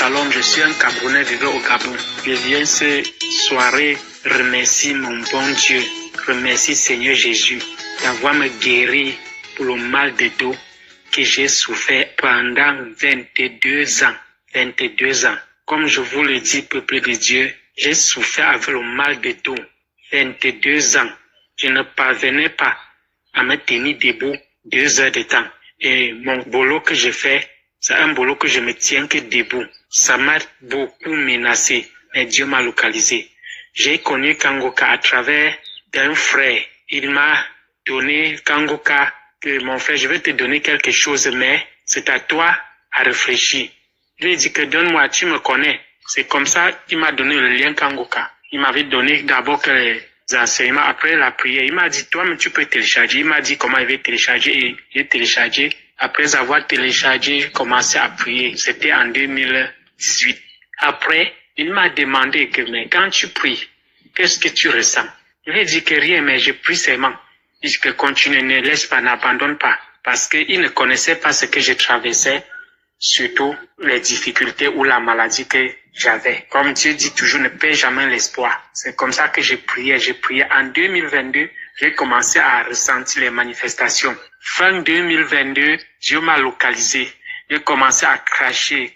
Shalom, je suis un Camerounais vivant au Gabon. Je viens ce soirée remercier mon bon Dieu, remercier Seigneur Jésus d'avoir me guéri pour le mal de dos que j'ai souffert pendant 22 ans. 22 ans. Comme je vous le dis, peuple de Dieu, j'ai souffert avec le mal de dos. 22 ans. Je ne parvenais pas à me tenir debout 2 heures de temps. Et mon boulot que je fais, c'est un boulot que je me tiens que debout. Ça m'a beaucoup menacé, mais Dieu m'a localisé. J'ai connu Kangoka à travers d'un frère. Il m'a donné Kangoka, que mon frère, je vais te donner quelque chose, mais c'est à toi à réfléchir. Je lui ai dit que donne-moi, tu me connais. C'est comme ça qu'il m'a donné le lien Kangoka. Il m'avait donné d'abord que les enseignements après la prière. Il m'a dit, toi, mais tu peux télécharger. Il m'a dit comment il veut télécharger et j'ai téléchargé. Après avoir téléchargé, j'ai commencé à prier. C'était en 2018. Après, il m'a demandé que, mais quand tu pries, qu'est-ce que tu ressens? Je lui ai dit que rien, mais je prie seulement. Il dit que continue, ne laisse pas, n'abandonne pas. Parce qu'il ne connaissait pas ce que je traversais, surtout les difficultés ou la maladie que j'avais. Comme Dieu dit toujours, ne perds jamais l'espoir. C'est comme ça que j'ai prié. J'ai prié en 2022. J'ai commencé à ressentir les manifestations. Fin 2022, Dieu m'a localisé. J'ai commencé à cracher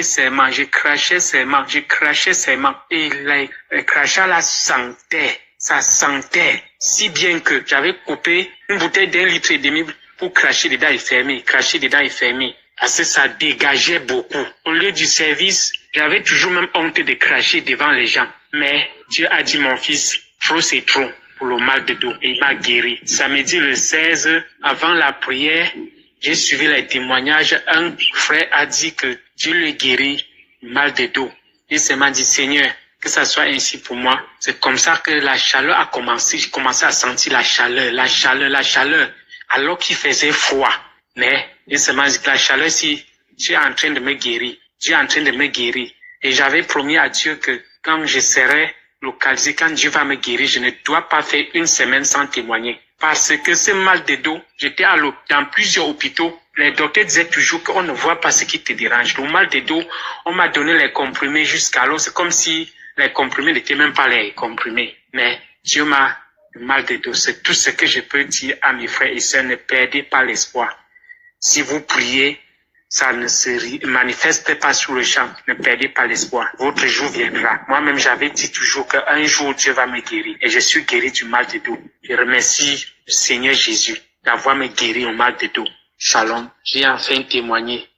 seulement. J'ai craché seulement. Et le crachat là sentait. Ça sentait si bien que j'avais coupé une bouteille d'1,5 litre pour cracher dedans et fermer. Parce que ça dégageait beaucoup. Au lieu du service, j'avais toujours même honte de cracher devant les gens. Mais Dieu a dit, mon fils, trop c'est trop pour le mal de dos. Et il m'a guéri. Samedi le 16, avant la prière, j'ai suivi les témoignages. Un frère a dit que Dieu lui guérit le mal de dos. Il m'a dit, Seigneur, que ça soit ainsi pour moi. C'est comme ça que la chaleur a commencé. J'ai commencé à sentir la chaleur. Alors qu'il faisait froid. Mais il m'a dit que la chaleur, si Dieu est en train de me guérir. Et j'avais promis à Dieu que quand je serai localisé, quand Dieu va me guérir, je ne dois pas faire 1 semaine sans témoigner. Parce que ce mal de dos, j'étais dans plusieurs hôpitaux. Les docteurs disaient toujours qu'on ne voit pas ce qui te dérange. Le mal de dos, on m'a donné les comprimés jusqu'alors. C'est comme si les comprimés n'étaient même pas les comprimés. Mais Dieu m'a le mal de dos. C'est tout ce que je peux dire à mes frères et sœurs. Ne perdez pas l'espoir. Si vous priez, ça ne se manifeste pas sur le champ. Ne perdez pas l'espoir. Votre jour viendra. Moi-même, j'avais dit toujours qu'un jour, Dieu va me guérir. Et je suis guéri du mal de dos. Je remercie le Seigneur Jésus d'avoir me guéri au mal de dos. Shalom. J'ai enfin témoigné.